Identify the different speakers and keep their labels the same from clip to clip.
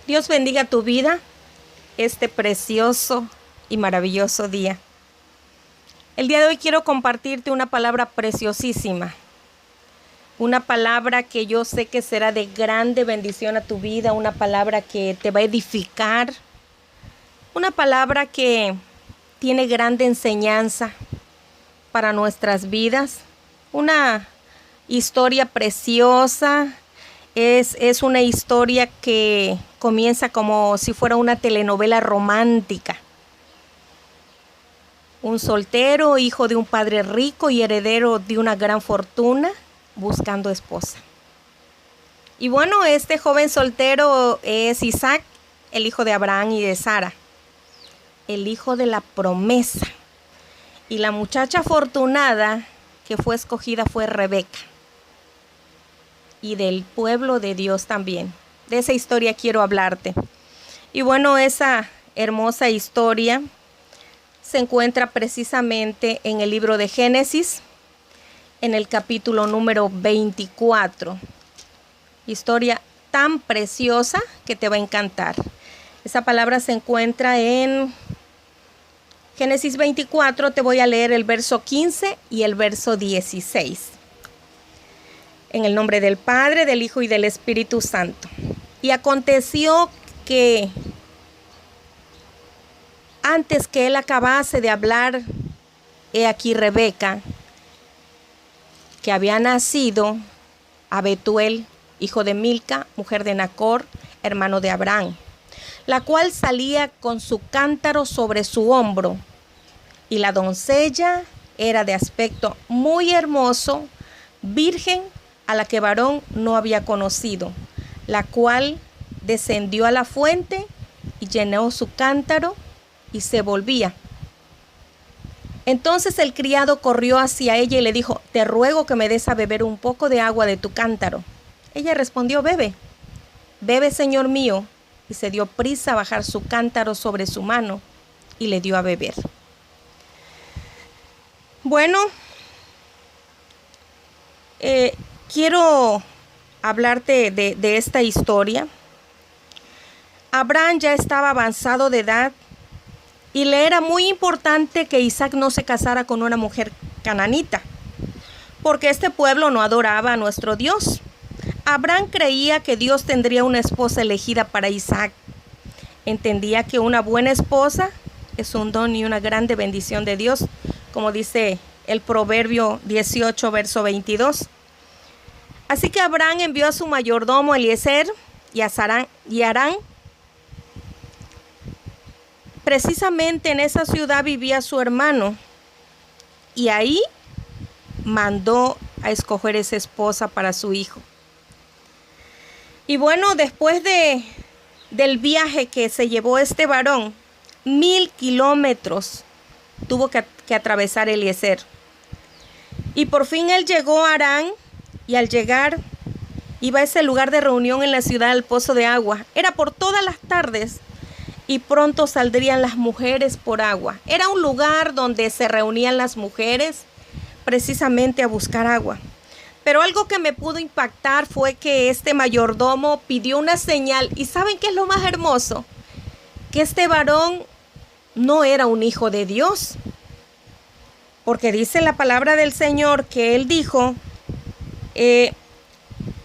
Speaker 1: Dios bendiga tu vida este precioso y maravilloso día. El día de hoy quiero compartirte una palabra preciosísima. Una palabra que yo sé que será de grande bendición a tu vida. Una palabra que te va a edificar. Una palabra que tiene grande enseñanza para nuestras vidas. Una historia preciosa. Es una historia que comienza como si fuera una telenovela romántica. Un soltero, hijo de un padre rico y heredero de una gran fortuna, buscando esposa. Y bueno, este joven soltero es Isaac, el hijo de Abraham y de Sara, el hijo de la promesa. Y la muchacha afortunada que fue escogida fue Rebeca. Y del pueblo de Dios también. De esa historia quiero hablarte. Y bueno, esa hermosa historia se encuentra precisamente en el libro de Génesis, en el capítulo número 24. Historia tan preciosa que te va a encantar. Esa palabra se encuentra en Génesis 24. Te voy a leer el verso 15 y el verso 16. En el nombre del Padre, del Hijo y del Espíritu Santo. Y aconteció que antes que él acabase de hablar, he aquí Rebeca, que había nacido a Betuel, hijo de Milca, mujer de Nacor, hermano de Abraham, la cual salía con su cántaro sobre su hombro. Y la doncella era de aspecto muy hermoso, virgen, a la que varón no había conocido, la cual descendió a la fuente y llenó su cántaro y se volvía. Entonces el criado corrió hacia ella y le dijo: te ruego que me des a beber un poco de agua de tu cántaro. Ella respondió: bebe, bebe, señor mío. Y se dio prisa a bajar su cántaro sobre su mano y le dio a beber. Bueno, quiero hablarte de esta historia. Abraham ya estaba avanzado de edad y le era muy importante que Isaac no se casara con una mujer cananita, porque este pueblo no adoraba a nuestro Dios. Abraham creía que Dios tendría una esposa elegida para Isaac. Entendía que una buena esposa es un don y una grande bendición de Dios, como dice el Proverbio 18, verso 22. Así que Abraham envió a su mayordomo Eliezer y a Harán. Precisamente en esa ciudad vivía su hermano, y ahí mandó a escoger esa esposa para su hijo. Y bueno, después del viaje que se llevó este varón, 1000 kilómetros tuvo que atravesar Eliezer. Y por fin él llegó a Harán. Y al llegar, iba a ese lugar de reunión en la ciudad del pozo de agua. Era por todas las tardes y pronto saldrían las mujeres por agua. Era un lugar donde se reunían las mujeres precisamente a buscar agua. Pero algo que me pudo impactar fue que este mayordomo pidió una señal. ¿Y saben qué es lo más hermoso? Que este varón no era un hijo de Dios. Porque dice la palabra del Señor que él dijo: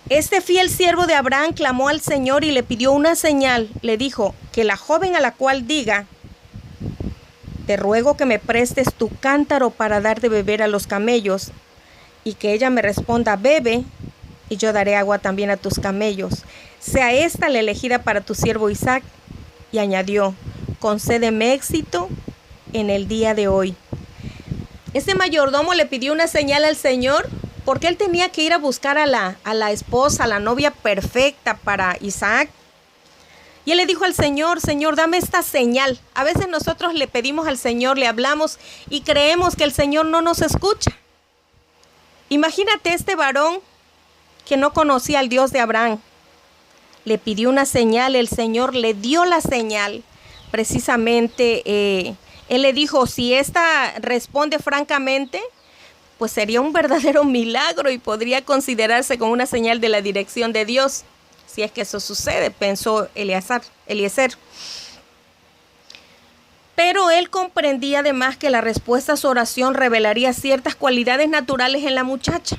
Speaker 1: este fiel siervo de Abraham clamó al Señor y le pidió una señal. Le dijo: que la joven a la cual diga: te ruego que me prestes tu cántaro para dar de beber a los camellos, y que ella me responda: bebe, y yo daré agua también a tus camellos, sea esta la elegida para tu siervo Isaac. Y añadió: concédeme éxito en el día de hoy. Este mayordomo le pidió una señal al Señor, porque él tenía que ir a buscar a la esposa, a la novia perfecta para Isaac. Y él le dijo al Señor: Señor, dame esta señal. A veces nosotros le pedimos al Señor, le hablamos y creemos que el Señor no nos escucha. Imagínate este varón que no conocía al Dios de Abraham. Le pidió una señal, el Señor le dio la señal. Precisamente él le dijo: si esta responde francamente, pues sería un verdadero milagro y podría considerarse como una señal de la dirección de Dios. si es que eso sucede, pensó Eliezer. Pero él comprendía además que la respuesta a su oración revelaría ciertas cualidades naturales en la muchacha.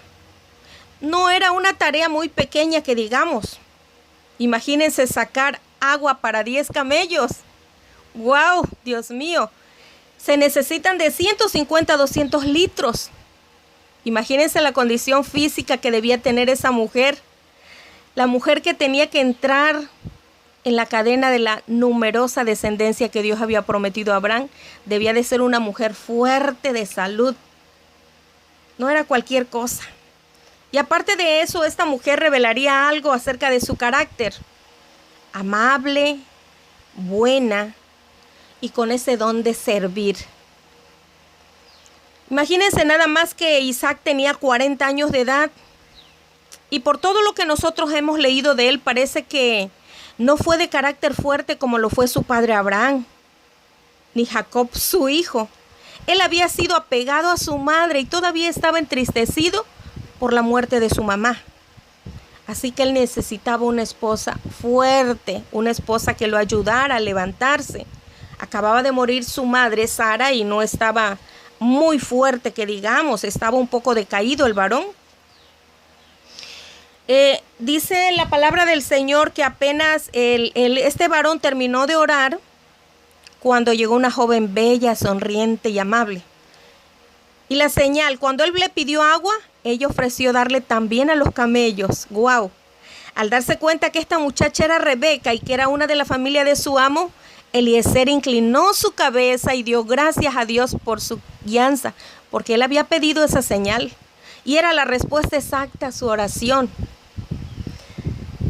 Speaker 1: No era una tarea muy pequeña que digamos. Imagínense sacar agua para 10 camellos. ¡Wow! Dios mío. Se necesitan de 150 a 200 litros. Imagínense la condición física que debía tener esa mujer. La mujer que tenía que entrar en la cadena de la numerosa descendencia que Dios había prometido a Abraham, debía de ser una mujer fuerte de salud. No era cualquier cosa. Y aparte de eso, esta mujer revelaría algo acerca de su carácter. Amable, buena y con ese don de servir. Imagínense nada más que Isaac tenía 40 años de edad. Y por todo lo que nosotros hemos leído de él, parece que no fue de carácter fuerte como lo fue su padre Abraham, ni Jacob su hijo. Él había sido apegado a su madre y todavía estaba entristecido por la muerte de su mamá. Así que él necesitaba una esposa fuerte, una esposa que lo ayudara a levantarse. Acababa de morir su madre, Sara, y no estaba muy fuerte que digamos, estaba un poco decaído el varón. Dice la palabra del Señor que apenas este varón terminó de orar cuando llegó una joven bella, sonriente y amable. Y la señal, cuando él le pidió agua, ella ofreció darle también a los camellos. ¡Guau! Al darse cuenta que esta muchacha era Rebeca y que era una de la familia de su amo, Eliezer inclinó su cabeza y dio gracias a Dios por su guianza, porque él había pedido esa señal y era la respuesta exacta a su oración.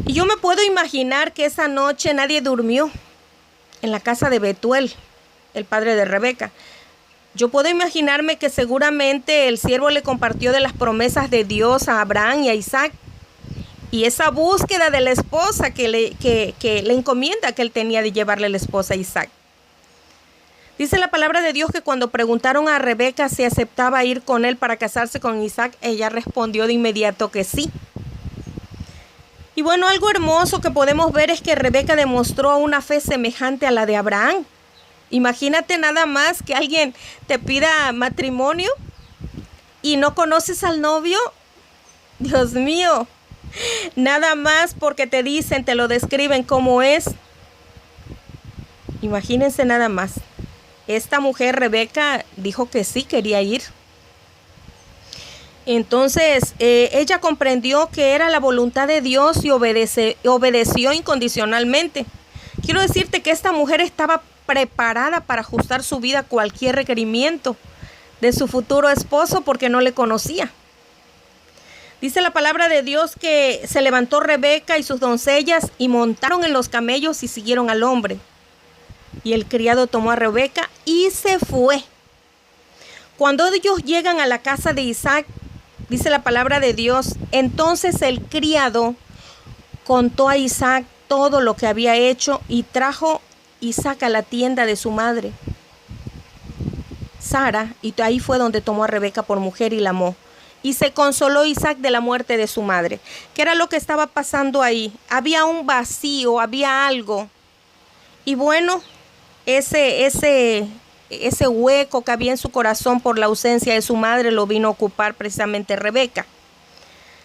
Speaker 1: Y yo me puedo imaginar que esa noche nadie durmió en la casa de Betuel, el padre de Rebeca. Yo puedo imaginarme que seguramente el siervo le compartió de las promesas de Dios a Abraham y a Isaac. Y esa búsqueda de la esposa que le encomienda que él tenía de llevarle la esposa a Isaac. Dice la palabra de Dios que cuando preguntaron a Rebeca si aceptaba ir con él para casarse con Isaac, ella respondió de inmediato que sí. Y bueno, algo hermoso que podemos ver es que Rebeca demostró una fe semejante a la de Abraham. Imagínate nada más que alguien te pida matrimonio y no conoces al novio. Dios mío, nada más porque te dicen, te lo describen como es. Imagínense nada más. Esta mujer, Rebeca, dijo que sí quería ir. Entonces, ella comprendió que era la voluntad de Dios y obedeció incondicionalmente. Quiero decirte que esta mujer estaba preparada para ajustar su vida a cualquier requerimiento de su futuro esposo porque no le conocía. Dice la palabra de Dios que se levantó Rebeca y sus doncellas y montaron en los camellos y siguieron al hombre. Y el criado tomó a Rebeca y se fue. Cuando ellos llegan a la casa de Isaac, dice la palabra de Dios, entonces el criado contó a Isaac todo lo que había hecho y trajo Isaac a la tienda de su madre, Sara, y ahí fue donde tomó a Rebeca por mujer y la amó. Y se consoló Isaac de la muerte de su madre. ¿Qué era lo que estaba pasando ahí? Había un vacío, había algo. Y bueno, ese hueco que había en su corazón por la ausencia de su madre lo vino a ocupar precisamente Rebeca.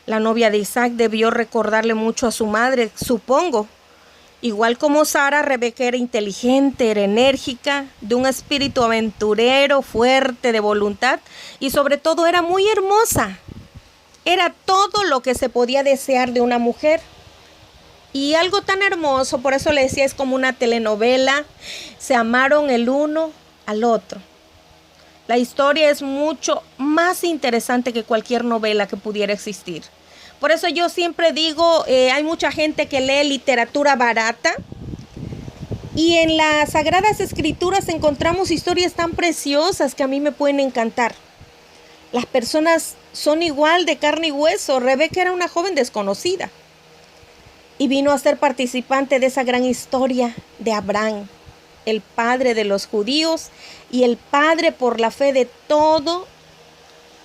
Speaker 1: La novia de Isaac debió recordarle mucho a su madre, supongo. Igual como Sara, Rebeca era inteligente, era enérgica, de un espíritu aventurero, fuerte de voluntad y sobre todo era muy hermosa. Era todo lo que se podía desear de una mujer. Y algo tan hermoso, por eso le decía, es como una telenovela. Se amaron el uno al otro. La historia es mucho más interesante que cualquier novela que pudiera existir. Por eso yo siempre digo, hay mucha gente que lee literatura barata y en las Sagradas Escrituras encontramos historias tan preciosas que a mí me pueden encantar. Las personas son igual de carne y hueso. Rebeca era una joven desconocida y vino a ser participante de esa gran historia de Abraham, el padre de los judíos y el padre por la fe de todos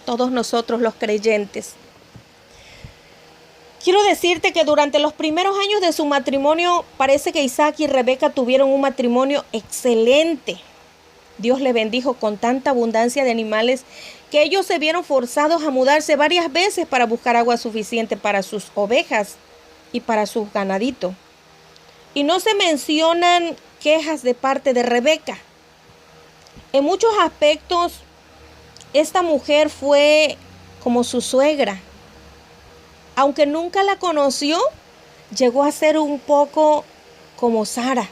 Speaker 1: nosotros los creyentes. Quiero decirte que durante los primeros años de su matrimonio, parece que Isaac y Rebeca tuvieron un matrimonio excelente. Dios le bendijo con tanta abundancia de animales que ellos se vieron forzados a mudarse varias veces para buscar agua suficiente para sus ovejas y para sus ganaditos. Y no se mencionan quejas de parte de Rebeca. En muchos aspectos, esta mujer fue como su suegra. Aunque nunca la conoció, llegó a ser un poco como Sara.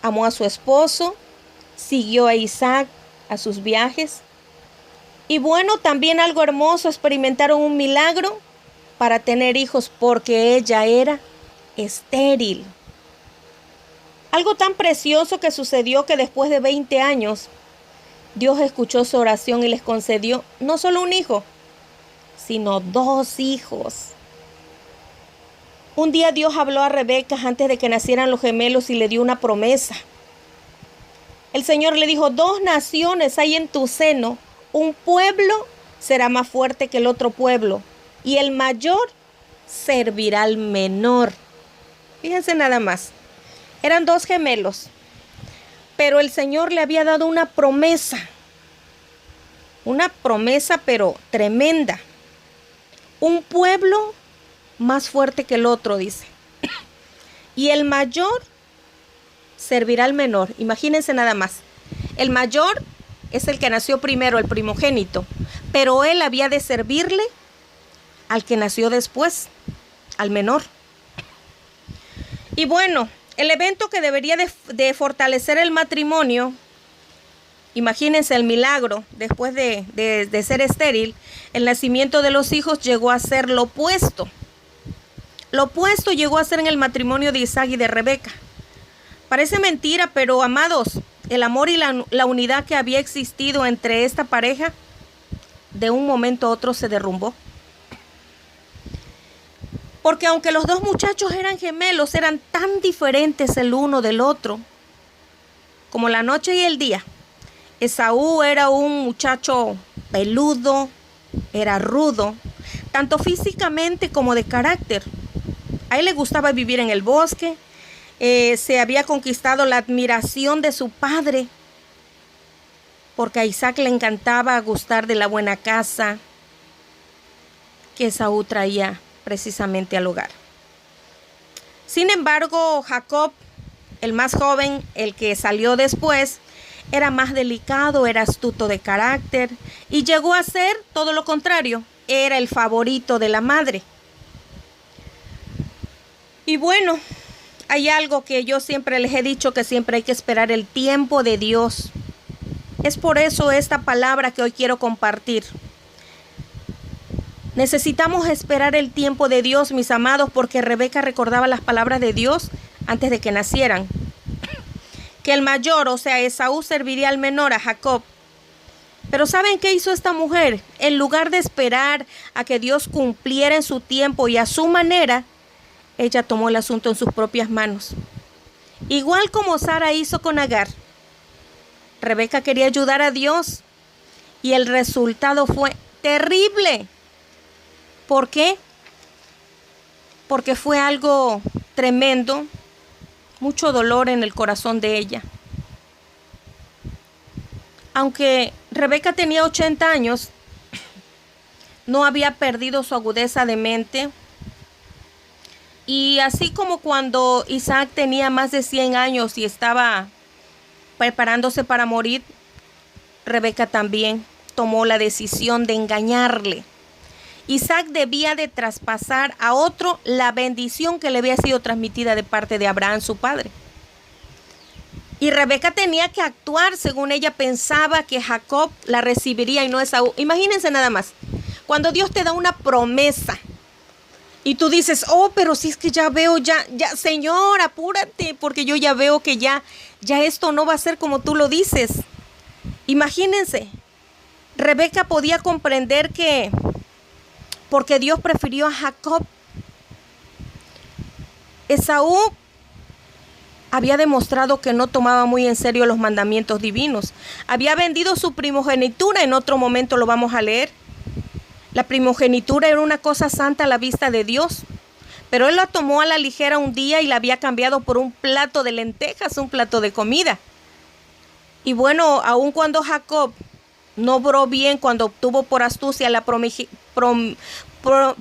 Speaker 1: Amó a su esposo, siguió a Isaac a sus viajes. Y bueno, también algo hermoso, experimentaron un milagro para tener hijos porque ella era estéril. Algo tan precioso que sucedió que después de 20 años, Dios escuchó su oración y les concedió no solo un hijo, sino 2 hijos. Un día Dios habló a Rebeca antes de que nacieran los gemelos y le dio una promesa. El Señor le dijo: 2 naciones hay en tu seno, un pueblo será más fuerte que el otro pueblo, y el mayor servirá al menor. Fíjense nada más, eran 2 gemelos, pero el Señor le había dado una promesa pero tremenda. Un pueblo más fuerte que el otro, dice. Y el mayor servirá al menor. Imagínense nada más. El mayor es el que nació primero, el primogénito. Pero él había de servirle al que nació después, al menor. Y bueno, el evento que debería de fortalecer el matrimonio, imagínense el milagro, después de ser estéril, el nacimiento de los hijos llegó a ser lo opuesto. Lo opuesto llegó a ser en el matrimonio de Isaac y de Rebeca. Parece mentira, pero amados, el amor y la unidad que había existido entre esta pareja, de un momento a otro se derrumbó. Porque aunque los 2 muchachos eran gemelos, eran tan diferentes el uno del otro, como la noche y el día. Esaú era un muchacho peludo, era rudo, tanto físicamente como de carácter. A él le gustaba vivir en el bosque, se había conquistado la admiración de su padre, porque a Isaac le encantaba gustar de la buena casa que Esaú traía precisamente al hogar. Sin embargo, Jacob, el más joven, el que salió después, era más delicado, era astuto de carácter y llegó a ser todo lo contrario, era el favorito de la madre. Y bueno, hay algo que yo siempre les he dicho, que siempre hay que esperar el tiempo de Dios. Es por eso esta palabra que hoy quiero compartir. Necesitamos esperar el tiempo de Dios, mis amados, porque Rebeca recordaba las palabras de Dios antes de que nacieran. Que el mayor, o sea, Esaú, serviría al menor, a Jacob. Pero ¿saben qué hizo esta mujer? En lugar de esperar a que Dios cumpliera en su tiempo y a su manera, ella tomó el asunto en sus propias manos. Igual como Sara hizo con Agar. Rebeca quería ayudar a Dios y el resultado fue terrible. ¿Por qué? Porque fue algo tremendo, mucho dolor en el corazón de ella. Aunque Rebeca tenía 80 años, no había perdido su agudeza de mente. Y así como cuando Isaac tenía más de 100 años y estaba preparándose para morir, Rebeca también tomó la decisión de engañarle. Isaac debía de traspasar a otro la bendición que le había sido transmitida de parte de Abraham, su padre. Y Rebeca tenía que actuar según ella pensaba que Jacob la recibiría y no Esaú. Imagínense nada más, cuando Dios te da una promesa y tú dices: oh, pero si es que ya veo, ya, Señor, apúrate, porque yo ya veo que ya esto no va a ser como tú lo dices. Imagínense, Rebeca podía comprender que porque Dios prefirió a Jacob, Esaú había demostrado que no tomaba muy en serio los mandamientos divinos. Había vendido su primogenitura, en otro momento lo vamos a leer. La primogenitura era una cosa santa a la vista de Dios, pero él la tomó a la ligera un día y la había cambiado por un plato de lentejas, un plato de comida. Y bueno, aun cuando Jacob no obró bien cuando obtuvo por astucia la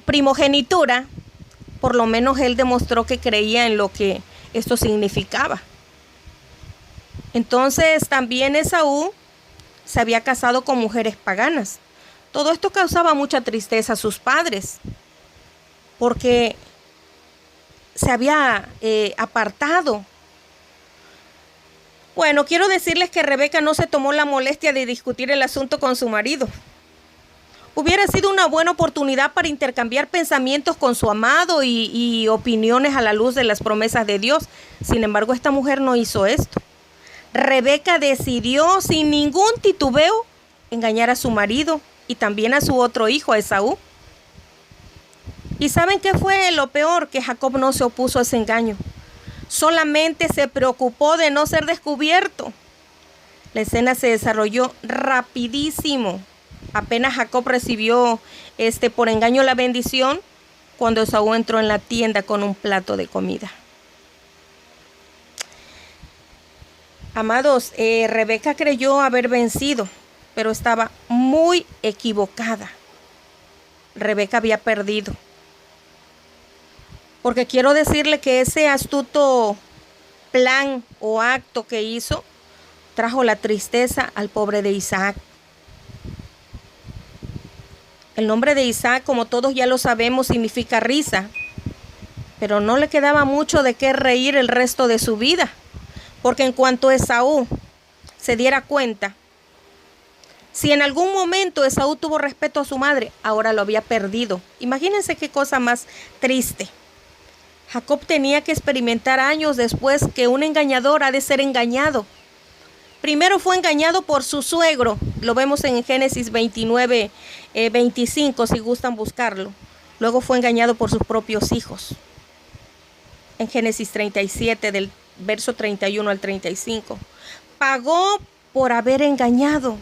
Speaker 1: primogenitura, por lo menos él demostró que creía en lo que esto significaba. Entonces también Esaú se había casado con mujeres paganas. Todo esto causaba mucha tristeza a sus padres, porque se había apartado. Bueno, quiero decirles que Rebeca no se tomó la molestia de discutir el asunto con su marido. Hubiera sido una buena oportunidad para intercambiar pensamientos con su amado y opiniones a la luz de las promesas de Dios. Sin embargo, esta mujer no hizo esto. Rebeca decidió sin ningún titubeo engañar a su marido y también a su otro hijo, a Esaú. ¿Y saben qué fue lo peor? Que Jacob no se opuso a ese engaño. Solamente se preocupó de no ser descubierto. La escena se desarrolló rapidísimo. Apenas Jacob recibió por engaño la bendición, cuando Esaú entró en la tienda con un plato de comida. Amados, Rebeca creyó haber vencido, pero estaba muy equivocada. Rebeca había perdido. Porque quiero decirle que ese astuto plan o acto que hizo trajo la tristeza al pobre de Isaac. El nombre de Isaac, como todos ya lo sabemos, significa risa, pero no le quedaba mucho de qué reír el resto de su vida, porque en cuanto Esaú se diera cuenta, si en algún momento Esaú tuvo respeto a su madre, ahora lo había perdido. Imagínense qué cosa más triste. Jacob tenía que experimentar años después que un engañador ha de ser engañado. Primero fue engañado por su suegro, lo vemos en Génesis 29, 25, si gustan buscarlo. Luego fue engañado por sus propios hijos. En Génesis 37, del verso 31 al 35. Pagó por haber engañado.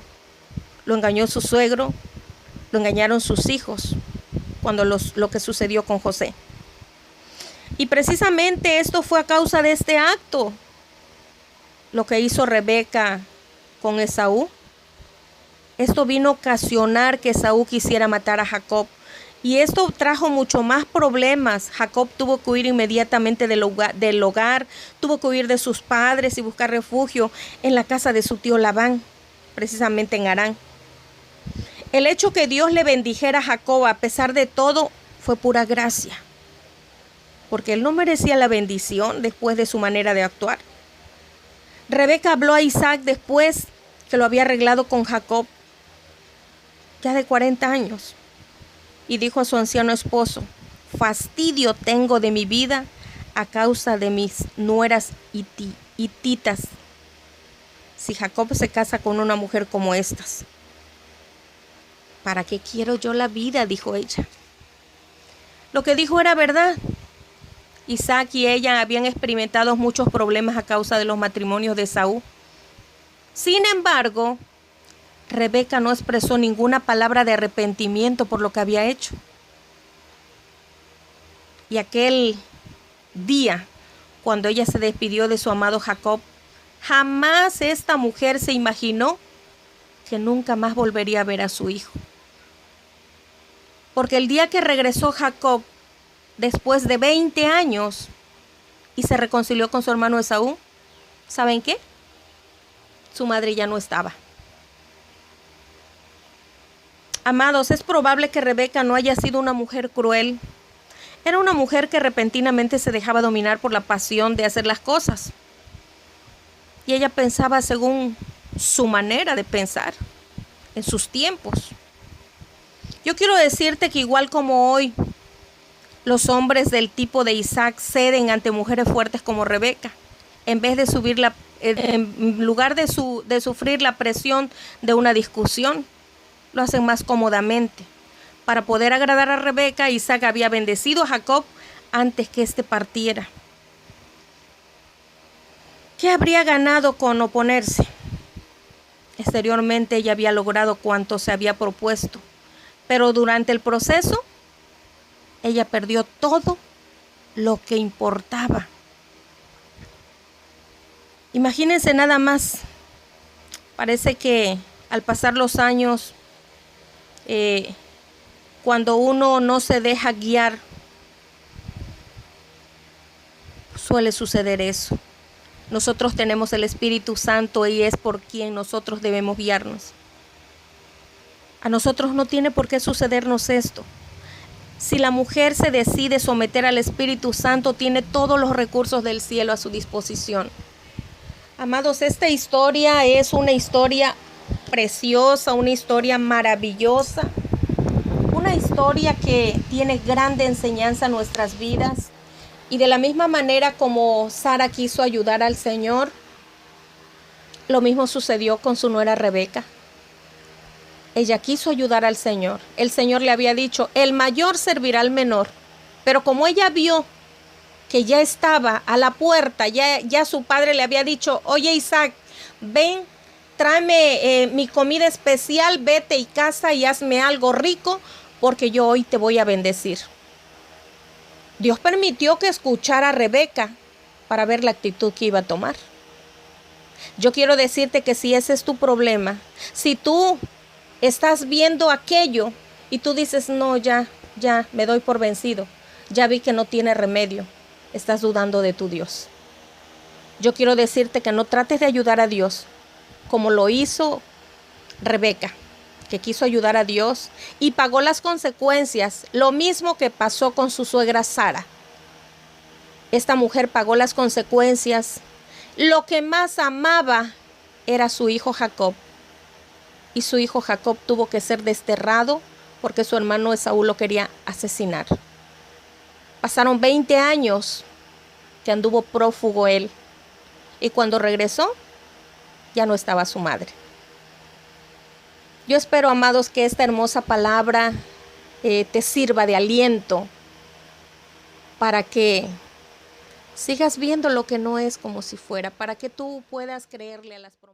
Speaker 1: Lo engañó su suegro, lo engañaron sus hijos, lo que sucedió con José. Y precisamente esto fue a causa de este acto, lo que hizo Rebeca con Esaú. Esto vino a ocasionar que Esaú quisiera matar a Jacob. Y esto trajo mucho más problemas. Jacob tuvo que huir inmediatamente del hogar, tuvo que huir de sus padres y buscar refugio en la casa de su tío Labán, precisamente en Harán. El hecho que Dios le bendijera a Jacob a pesar de todo fue pura gracia, porque él no merecía la bendición después de su manera de actuar. Rebeca habló a Isaac después que lo había arreglado con Jacob, ya de 40 años, y dijo a su anciano esposo: fastidio tengo de mi vida a causa de mis nueras hititas. Si Jacob se casa con una mujer como estas, ¿para qué quiero yo la vida?, dijo ella. Lo que dijo era verdad. Isaac y ella habían experimentado muchos problemas a causa de los matrimonios de Esaú. Sin embargo, Rebeca no expresó ninguna palabra de arrepentimiento por lo que había hecho. Y aquel día, cuando ella se despidió de su amado Jacob, jamás esta mujer se imaginó que nunca más volvería a ver a su hijo. Porque el día que regresó Jacob, después de 20 años, y se reconcilió con su hermano Esaú, ¿saben qué? Su madre ya no estaba. Amados, es probable que Rebeca no haya sido una mujer cruel. Era una mujer que repentinamente se dejaba dominar por la pasión de hacer las cosas. Y ella pensaba según su manera de pensar, en sus tiempos. Yo quiero decirte que igual como hoy, los hombres del tipo de Isaac ceden ante mujeres fuertes como Rebeca, en vez de en lugar de sufrir la presión de una discusión, lo hacen más cómodamente. Para poder agradar a Rebeca, Isaac había bendecido a Jacob antes que éste partiera. ¿Qué habría ganado con oponerse? Exteriormente ella había logrado cuanto se había propuesto, Pero durante el proceso, ella perdió todo lo que importaba. Imagínense nada más. Parece que al pasar los años, cuando uno no se deja guiar, suele suceder eso. Nosotros tenemos el Espíritu Santo y es por quien nosotros debemos guiarnos. A nosotros no tiene por qué sucedernos esto. Si la mujer se decide someter al Espíritu Santo, tiene todos los recursos del cielo a su disposición. Amados, esta historia es una historia preciosa, una historia maravillosa, una historia que tiene grande enseñanza en nuestras vidas. Y de la misma manera como Sara quiso ayudar al Señor, lo mismo sucedió con su nuera Rebeca. Ella quiso ayudar al Señor. El Señor le había dicho, el mayor servirá al menor. Pero como ella vio que ya estaba a la puerta, ya su padre le había dicho, oye Isaac, ven, tráeme mi comida especial, vete y casa y hazme algo rico, porque yo hoy te voy a bendecir. Dios permitió que escuchara a Rebeca para ver la actitud que iba a tomar. Yo quiero decirte que si ese es tu problema, si tú estás viendo aquello y tú dices, no, ya me doy por vencido, ya vi que no tiene remedio, estás dudando de tu Dios. Yo quiero decirte que no trates de ayudar a Dios como lo hizo Rebeca, que quiso ayudar a Dios y pagó las consecuencias, lo mismo que pasó con su suegra Sara. Esta mujer pagó las consecuencias. Lo que más amaba era su hijo Jacob. Y su hijo Jacob tuvo que ser desterrado porque su hermano Esaú lo quería asesinar. Pasaron 20 años que anduvo prófugo él. Y cuando regresó, ya no estaba su madre. Yo espero, amados, que esta hermosa palabra te sirva de aliento para que sigas viendo lo que no es como si fuera, para que tú puedas creerle a las promesas.